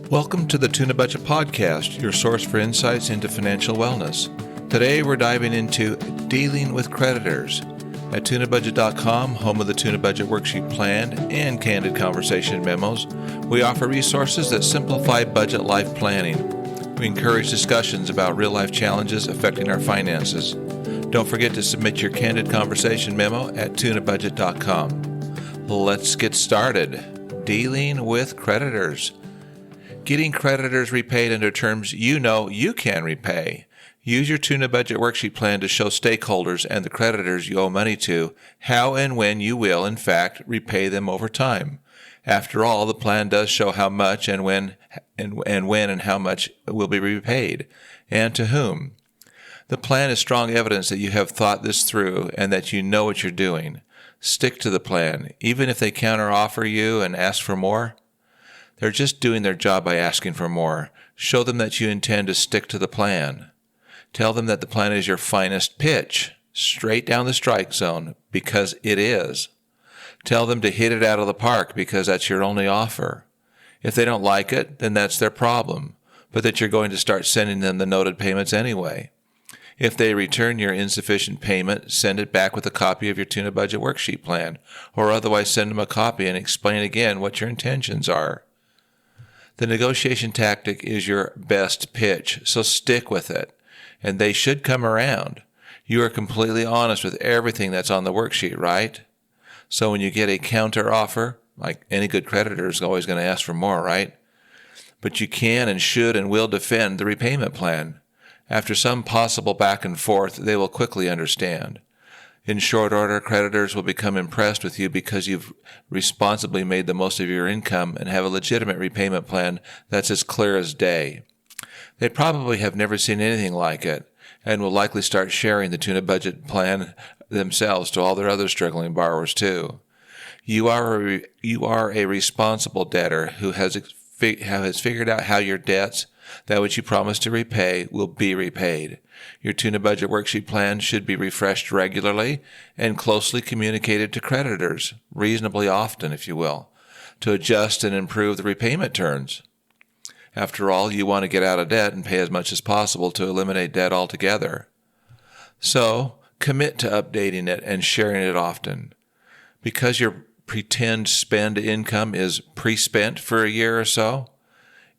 Welcome to the Tunabudget podcast, your source for insights into financial wellness. Today we're diving into dealing with creditors. At Tunabudget.com, home of the Tunabudget Worksheet plan and candid conversation memos, we offer resources that simplify budget life planning. We encourage discussions about real-life challenges affecting our finances. Don't forget to submit your candid conversation memo at Tunabudget.com. Let's get started. Dealing with creditors. Getting creditors repaid under terms you know you can repay. Use your Tunabudget Worksheet plan to show stakeholders and the creditors you owe money to how and when you will, in fact, repay them over time. After all, the plan does show how much and when and how much will be repaid, and to whom. The plan is strong evidence that you have thought this through and that you know what you're doing. Stick to the plan, even if they counteroffer you and ask for more. They're just doing their job by asking for more. Show them that you intend to stick to the plan. Tell them that the plan is your finest pitch, straight down the strike zone, because it is. Tell them to hit it out of the park because that's your only offer. If they don't like it, then that's their problem, but that you're going to start sending them the noted payments anyway. If they return your insufficient payment, send it back with a copy of your Tunabudget Worksheet plan, or otherwise send them a copy and explain again what your intentions are. The negotiation tactic is your best pitch, so stick with it, and they should come around. You are completely honest with everything that's on the worksheet, right? So when you get a counter offer, like any good creditor is always going to ask for more, right? But you can and should and will defend the repayment plan. After some possible back and forth, they will quickly understand. In short order, creditors will become impressed with you because you've responsibly made the most of your income and have a legitimate repayment plan that's as clear as day. They probably have never seen anything like it and will likely start sharing the Tunabudget plan themselves to all their other struggling borrowers too. You are a responsible debtor who has figured out how your debts, that which you promised to repay, will be repaid. Your Tunabudget Worksheet plan should be refreshed regularly and closely communicated to creditors, reasonably often, if you will, to adjust and improve the repayment terms. After all, you want to get out of debt and pay as much as possible to eliminate debt altogether. So, commit to updating it and sharing it often. Because your pretend spend income is pre-spent for a year or so,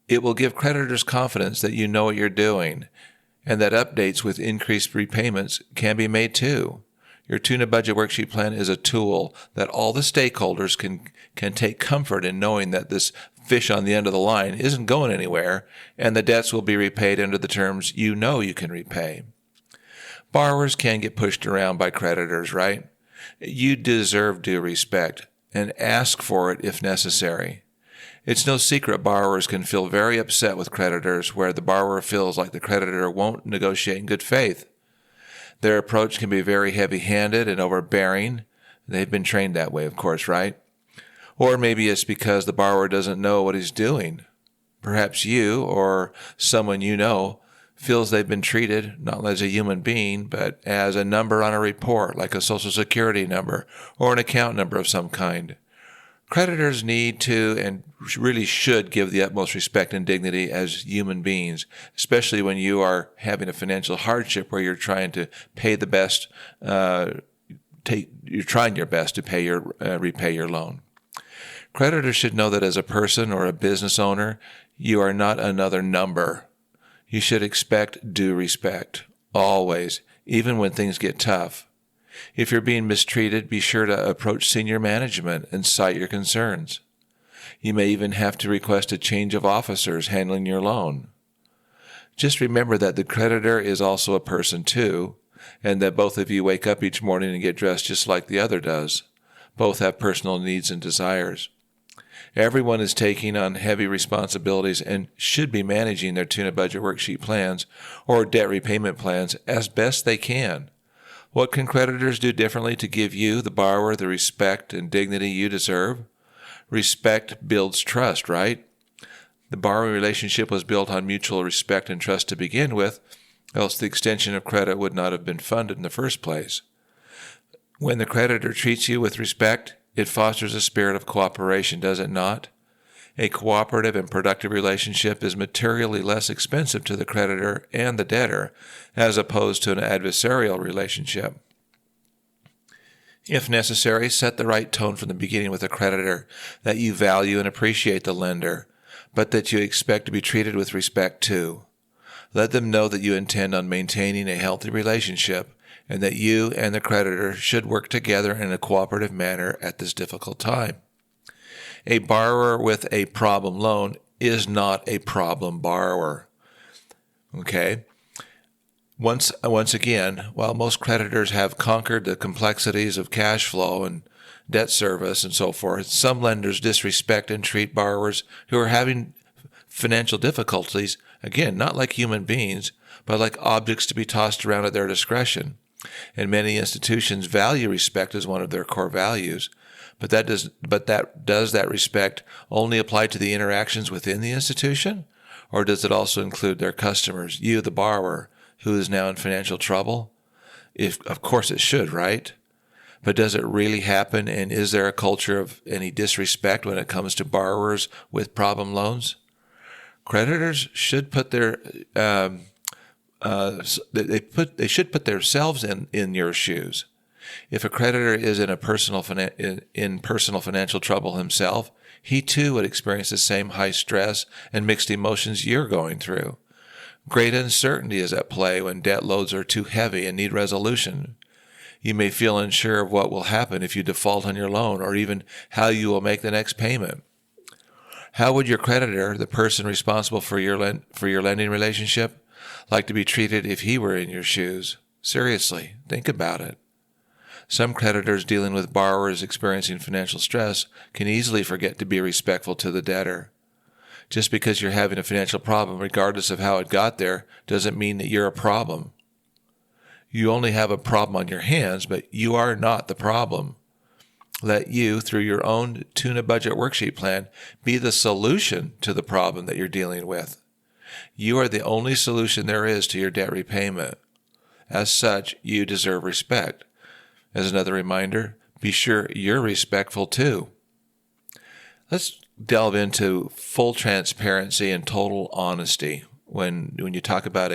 it will give creditors confidence that you know what you're doing, and that updates with increased repayments can be made too. Your Tunabudget Worksheet plan is a tool that all the stakeholders can take comfort in knowing that this fish on the end of the line isn't going anywhere, and the debts will be repaid under the terms you know you can repay. Borrowers can get pushed around by creditors, right? You deserve due respect, and ask for it if necessary. It's no secret borrowers can feel very upset with creditors where the borrower feels like the creditor won't negotiate in good faith. Their approach can be very heavy-handed and overbearing. They've been trained that way, of course, right? Or maybe it's because the borrower doesn't know what he's doing. Perhaps you or someone you know feels they've been treated not as a human being, but as a number on a report, like a Social Security number or an account number of some kind. Creditors need to and really should give the utmost respect and dignity as human beings, especially when you are having a financial hardship where you're trying to pay the best, you're trying your best to repay your loan. Creditors should know that as a person or a business owner, you are not another number. You should expect due respect, always, even when things get tough. If you're being mistreated, be sure to approach senior management and cite your concerns. You may even have to request a change of officers handling your loan. Just remember that the creditor is also a person too, and that both of you wake up each morning and get dressed just like the other does. Both have personal needs and desires. Everyone is taking on heavy responsibilities and should be managing their Tunabudget Worksheet plans or debt repayment plans as best they can. What can creditors do differently to give you, the borrower, the respect and dignity you deserve? Respect builds trust, right? The borrowing relationship was built on mutual respect and trust to begin with, else the extension of credit would not have been funded in the first place. When the creditor treats you with respect, it fosters a spirit of cooperation, does it not? A cooperative and productive relationship is materially less expensive to the creditor and the debtor as opposed to an adversarial relationship. If necessary, set the right tone from the beginning with the creditor that you value and appreciate the lender, but that you expect to be treated with respect too. Let them know that you intend on maintaining a healthy relationship and that you and the creditor should work together in a cooperative manner at this difficult time. A borrower with a problem loan is not a problem borrower. Okay? Once again, while most creditors have conquered the complexities of cash flow and debt service and so forth, some lenders disrespect and treat borrowers who are having financial difficulties, again, not like human beings, but like objects to be tossed around at their discretion. And many institutions value respect as one of their core values. But does that respect only apply to the interactions within the institution? Or does it also include their customers, you, the borrower, who is now in financial trouble? Of course it should, right? But does it really happen, and is there a culture of any disrespect when it comes to borrowers with problem loans? Creditors should put their they should put themselves in your shoes. If a creditor is in personal financial trouble himself, he too would experience the same high stress and mixed emotions you're going through. Great uncertainty is at play when debt loads are too heavy and need resolution. You may feel unsure of what will happen if you default on your loan, or even how you will make the next payment. How would your creditor, the person responsible for your lending relationship, like to be treated if he were in your shoes? Seriously, think about it. Some creditors dealing with borrowers experiencing financial stress can easily forget to be respectful to the debtor. Just because you're having a financial problem, regardless of how it got there, doesn't mean that you're a problem. You only have a problem on your hands, but you are not the problem. Let you, through your own Tunabudget worksheet plan, be the solution to the problem that you're dealing with. You are the only solution there is to your debt repayment. As such, you deserve respect. As another reminder, be sure you're respectful too. Let's delve into full transparency and total honesty when you talk about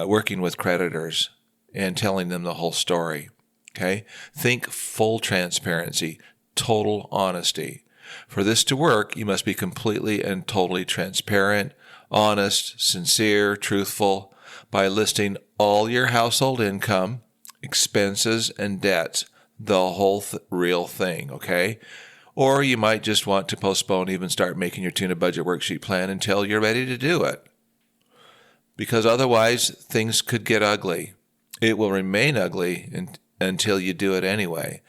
working with creditors and telling them the whole story. Okay? Think full transparency, total honesty. For this to work, you must be completely and totally transparent, honest, sincere, truthful, by listing all your household income, expenses, and debts, the whole real thing, okay? Or you might just want to postpone, even start making your Tunabudget worksheet plan until you're ready to do it. Because otherwise, things could get ugly. It will remain ugly until you do it anyway.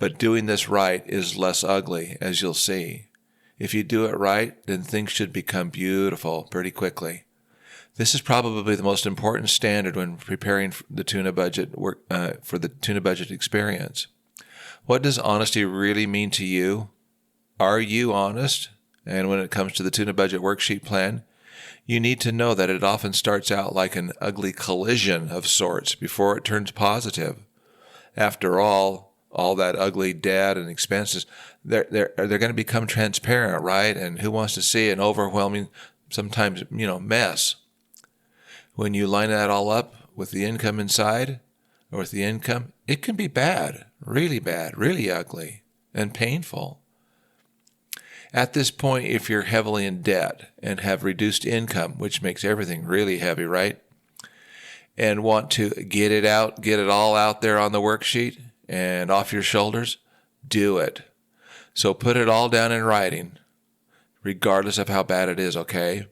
But doing this right is less ugly, as you'll see. If you do it right, then things should become beautiful pretty quickly. This is probably the most important standard when preparing the Tunabudget for the Tunabudget experience. What does honesty really mean to you? Are you honest? And when it comes to the Tunabudget worksheet plan, you need to know that it often starts out like an ugly collision of sorts before it turns positive. After all that ugly debt and expenses, they're going to become transparent, right? And who wants to see an overwhelming, sometimes, mess? When you line that all up with the income inside, or with the income, it can be bad, really ugly, and painful. At this point, if you're heavily in debt and have reduced income, which makes everything really heavy, right? And want to get it all out there on the worksheet and off your shoulders, do it. So put it all down in writing, regardless of how bad it is, okay?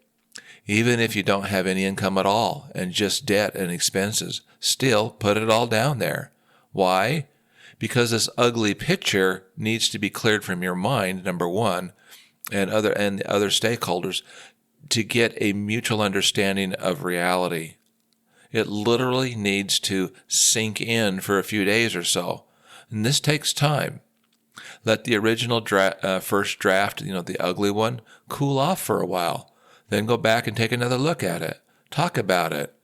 Even if you don't have any income at all and just debt and expenses, still put it all down there. Why? Because this ugly picture needs to be cleared from your mind, number one, and the other stakeholders, to get a mutual understanding of reality. It literally needs to sink in for a few days or so. And this takes time. Let the original first draft, the ugly one, cool off for a while. Then go back and take another look at it. Talk about it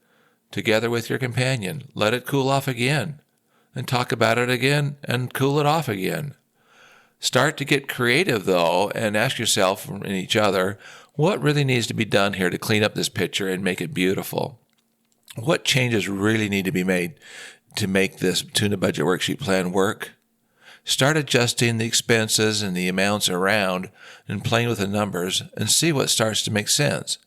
together with your companion. Let it cool off again. And talk about it again and cool it off again. Start to get creative, though, and ask yourself and each other, what really needs to be done here to clean up this picture and make it beautiful? What changes really need to be made to make this Tuna Budget Worksheet plan work? Start adjusting the expenses and the amounts around and playing with the numbers and see what starts to make sense.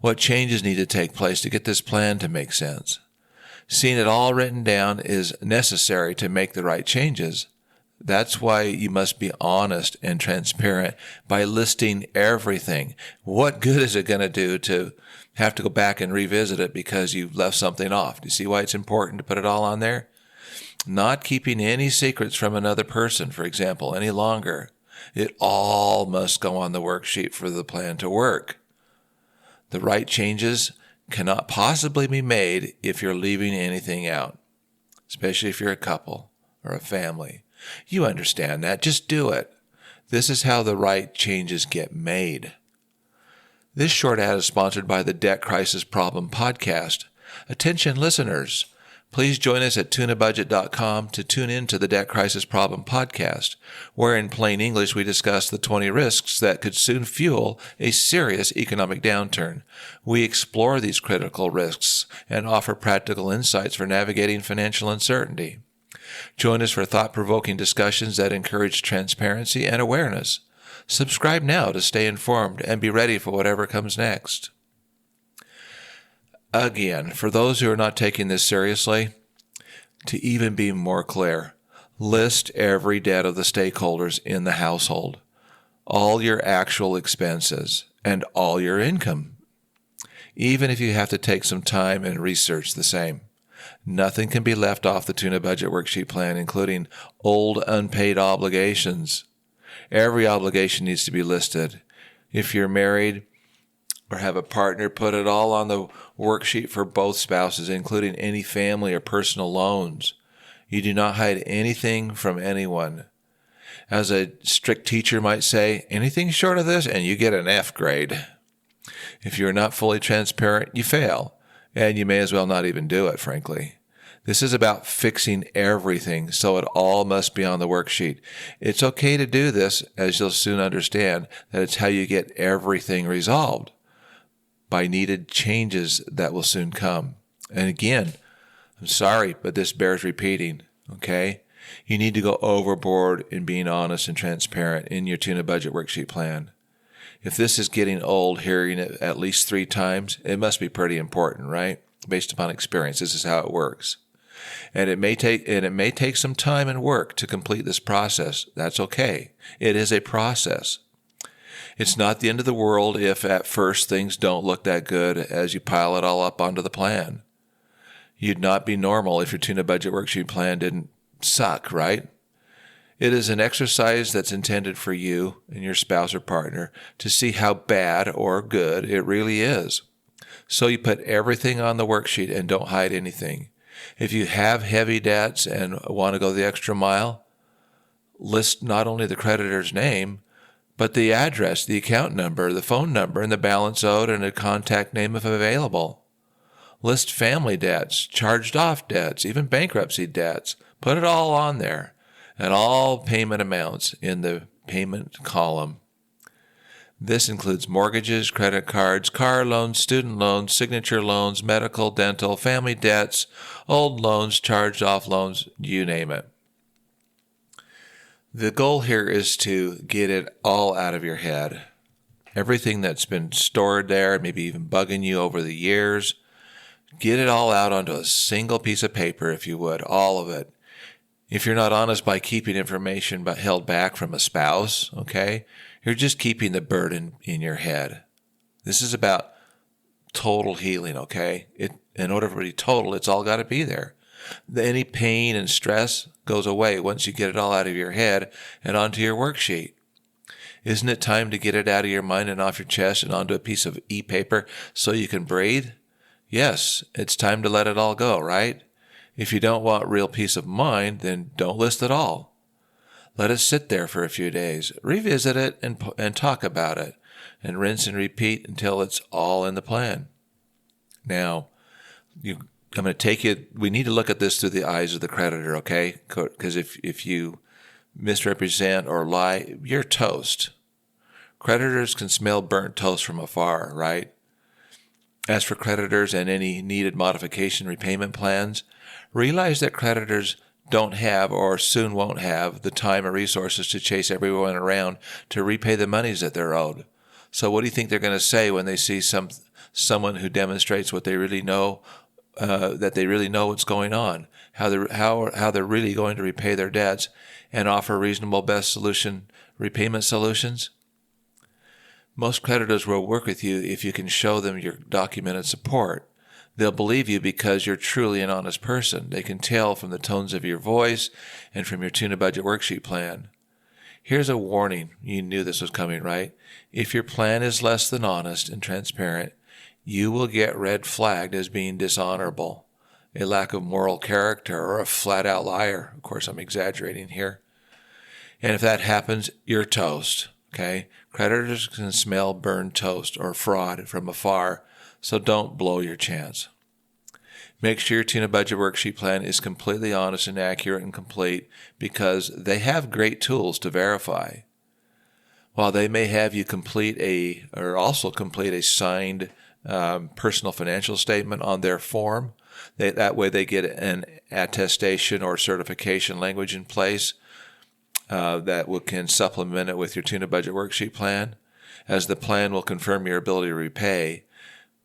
What changes need to take place to get this plan to make sense? Seeing it all written down is necessary to make the right changes. That's why you must be honest and transparent by listing everything. What good is it going to do to have to go back and revisit it because you've left something off? Do you see why it's important to put it all on there? Not keeping any secrets from another person, for example, any longer. It all must go on the worksheet for the plan to work. The right changes cannot possibly be made if you're leaving anything out, especially if you're a couple or a family. You understand that. Just do it. This is how the right changes get made. This short ad is sponsored by the Debt Crisis Problem Podcast. Attention listeners, please join us at Tunabudget.com to tune in to the Debt Crisis Problem Podcast, where in plain English we discuss the 20 risks that could soon fuel a serious economic downturn. We explore these critical risks and offer practical insights for navigating financial uncertainty. Join us for thought-provoking discussions that encourage transparency and awareness. Subscribe now to stay informed and be ready for whatever comes next. Again, for those who are not taking this seriously, to even be more clear, list every debt of the stakeholders in the household, all your actual expenses, and all your income, even if you have to take some time and research the same. Nothing can be left off the Tuna Budget Worksheet plan, including old unpaid obligations. Every obligation needs to be listed. If you're married or have a partner, put it all on the worksheet for both spouses, including any family or personal loans. You do not hide anything from anyone. As a strict teacher might say, anything short of this and you get an F grade. If you're not fully transparent, you fail, and you may as well not even do it, frankly. This is about fixing everything, so it all must be on the worksheet. It's okay to do this, as you'll soon understand that it's how you get everything resolved by needed changes that will soon come. And again, I'm sorry, but this bears repeating, okay? You need to go overboard in being honest and transparent in your Tuna Budget Worksheet plan. If this is getting old, hearing it at least 3 times, it must be pretty important, right? Based upon experience, this is how it works. And it may take some time and work to complete this process. That's okay. It is a process. It's not the end of the world if at first things don't look that good as you pile it all up onto the plan. You'd not be normal if your Tuna Budget Worksheet plan didn't suck, right? It is an exercise that's intended for you and your spouse or partner to see how bad or good it really is. So you put everything on the worksheet and don't hide anything. If you have heavy debts and want to go the extra mile, list not only the creditor's name, but the address, the account number, the phone number, and the balance owed, and a contact name if available. List family debts, charged off debts, even bankruptcy debts. Put it all on there, and all payment amounts in the payment column. This includes mortgages, credit cards, car loans, student loans, signature loans, medical, dental, family debts, old loans, charged off loans, you name it. The goal here is to get it all out of your head. Everything that's been stored there, maybe even bugging you over the years, get it all out onto a single piece of paper, if you would, all of it. If you're not honest by keeping information but held back from a spouse, okay, you're just keeping the burden in your head. This is about total healing, okay? In order for it to be total, it's all got to be there. Any pain and stress goes away once you get it all out of your head and onto your worksheet. Isn't it time to get it out of your mind and off your chest and onto a piece of e-paper so you can breathe? Yes, it's time to let it all go, right? If you don't want real peace of mind, then don't list it all. Let it sit there for a few days. Revisit it and talk about it, and rinse and repeat until it's all in the plan. Now, I'm going to take you. We need to look at this through the eyes of the creditor, okay? Because if you misrepresent, or lie, you're toast. Creditors can smell burnt toast from afar, right? As for creditors and any needed modification repayment plans, realize that creditors don't have or soon won't have the time or resources to chase everyone around to repay the monies that they're owed. So what do you think they're going to say when they see someone who demonstrates what they really know, that they really know what's going on, how they're really going to repay their debts and offer reasonable best solution repayment solutions? Most creditors will work with you if you can show them your documented support. They'll believe you because you're truly an honest person. They can tell from the tones of your voice and from your Tunabudget worksheet plan. Here's a warning. You knew this was coming, right? If your plan is less than honest and transparent, you will get red flagged as being dishonorable, a lack of moral character, or a flat-out liar. Of course, I'm exaggerating here. And if that happens, you're toast. Okay? Creditors can smell burned toast or fraud from afar, so don't blow your chance. Make sure your Tunabudget worksheet plan is completely honest and accurate and complete, because they have great tools to verify. While they may have you complete a signed personal financial statement on their form, that way they get an attestation or certification language in place that can supplement it with your Tunabudget worksheet plan, as the plan will confirm your ability to repay,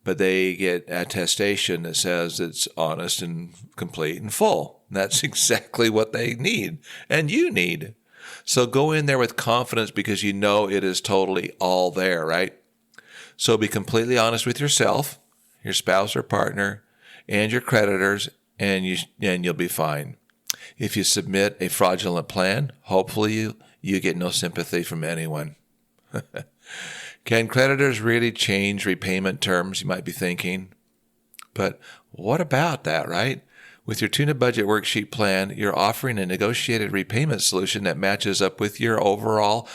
but they get attestation that says it's honest and complete and full. That's exactly what they need and you need. So go in there with confidence because you know it is totally all there, right? So be completely honest with yourself, your spouse or partner, and your creditors, and you'll be fine. If you submit a fraudulent plan, hopefully you get no sympathy from anyone. Can creditors really change repayment terms, you might be thinking? But what about that, right? With your Tunabudget worksheet plan, you're offering a negotiated repayment solution that matches up with your overall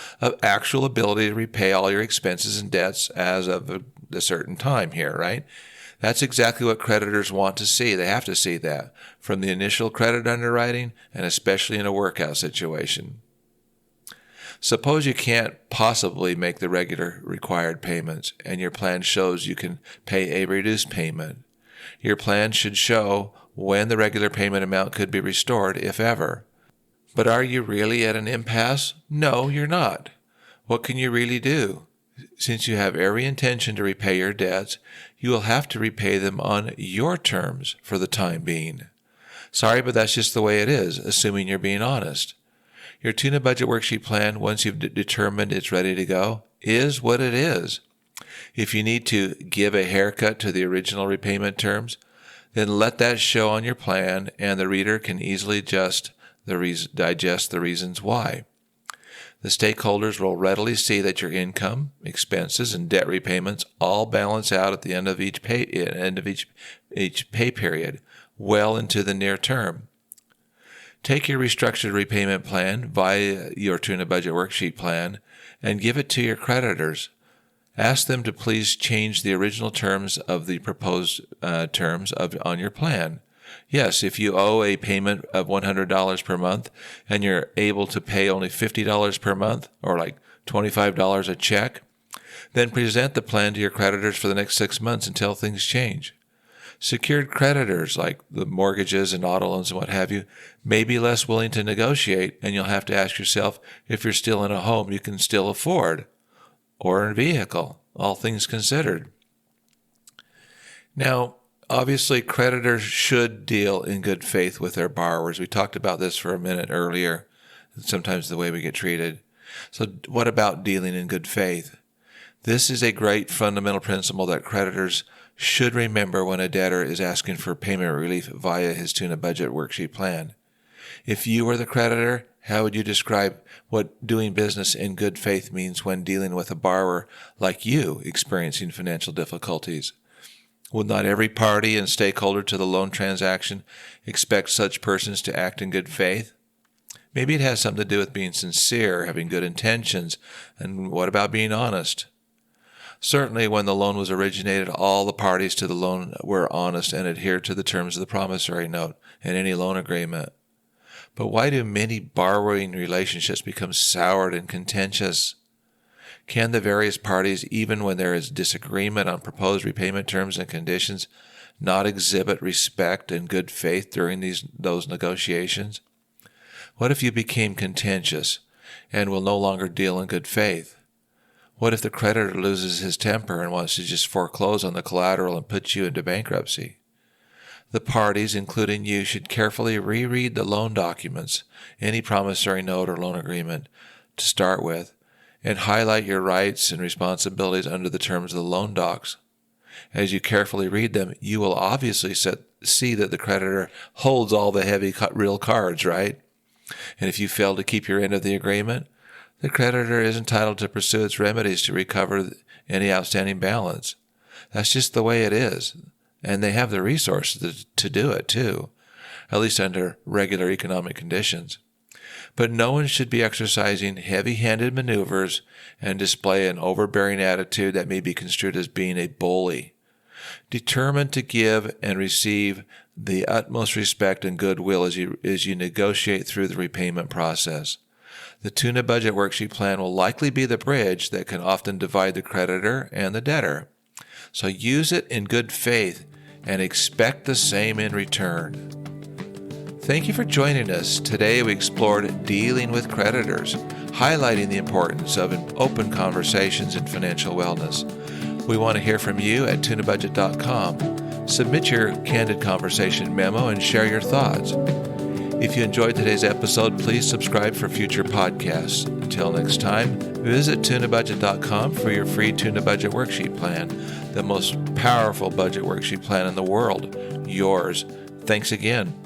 actual ability to repay all your expenses and debts as of a certain time here, right? That's exactly what creditors want to see. They have to see that from the initial credit underwriting, and especially in a workout situation. Suppose you can't possibly make the regular required payments, and your plan shows you can pay a reduced payment. Your plan should show when the regular payment amount could be restored, if ever. But are you really at an impasse? No, you're not. What can you really do? Since you have every intention to repay your debts, you will have to repay them on your terms for the time being. Sorry, but that's just the way it is, assuming you're being honest. Your Tunabudget worksheet plan, once you've determined it's ready to go, is what it is. If you need to give a haircut to the original repayment terms, then let that show on your plan, and the reader can easily digest the reasons why. The stakeholders will readily see that your income, expenses, and debt repayments all balance out at the end of each pay period, well into the near term. Take your restructured repayment plan via your Tunabudget worksheet plan and give it to your creditors. Ask them to please change the original terms of the proposed terms on your plan. Yes, if you owe a payment of $100 per month and you're able to pay only $50 per month, or like $25 a check, then present the plan to your creditors for the next 6 months until things change. Secured creditors, like the mortgages and auto loans and what have you, may be less willing to negotiate, and you'll have to ask yourself if you're still in a home you can still afford, or a vehicle, all things considered. Now, obviously, creditors should deal in good faith with their borrowers. We talked about this for a minute earlier, sometimes the way we get treated. So what about dealing in good faith? This is a great fundamental principle that creditors should remember when a debtor is asking for payment relief via his Tunabudget worksheet plan. If you were the creditor, how would you describe what doing business in good faith means when dealing with a borrower like you experiencing financial difficulties? Will not every party and stakeholder to the loan transaction expect such persons to act in good faith? Maybe it has something to do with being sincere, having good intentions, and what about being honest? Certainly, when the loan was originated, all the parties to the loan were honest and adhered to the terms of the promissory note and any loan agreement. But why do many borrowing relationships become soured and contentious? Can the various parties, even when there is disagreement on proposed repayment terms and conditions, not exhibit respect and good faith during those negotiations? What if you became contentious and will no longer deal in good faith? What if the creditor loses his temper and wants to just foreclose on the collateral and put you into bankruptcy? The parties, including you, should carefully reread the loan documents, any promissory note or loan agreement, to start with, and highlight your rights and responsibilities under the terms of the loan docs. As you carefully read them, you will obviously see that the creditor holds all the heavy real cards, right? And if you fail to keep your end of the agreement, the creditor is entitled to pursue its remedies to recover any outstanding balance. That's just the way it is. And they have the resources to do it too, at least under regular economic conditions. But no one should be exercising heavy-handed maneuvers and display an overbearing attitude that may be construed as being a bully. Determined to give and receive the utmost respect and goodwill as you negotiate through the repayment process. The Tunabudget worksheet plan will likely be the bridge that can often divide the creditor and the debtor. So use it in good faith and expect the same in return. Thank you for joining us. Today we explored dealing with creditors, highlighting the importance of open conversations in financial wellness. We want to hear from you at Tunabudget.com. Submit your candid conversation memo and share your thoughts. If you enjoyed today's episode, please subscribe for future podcasts. Until next time, visit Tunabudget.com for your free Tunabudget worksheet plan, the most powerful budget worksheet plan in the world. Yours. Thanks again.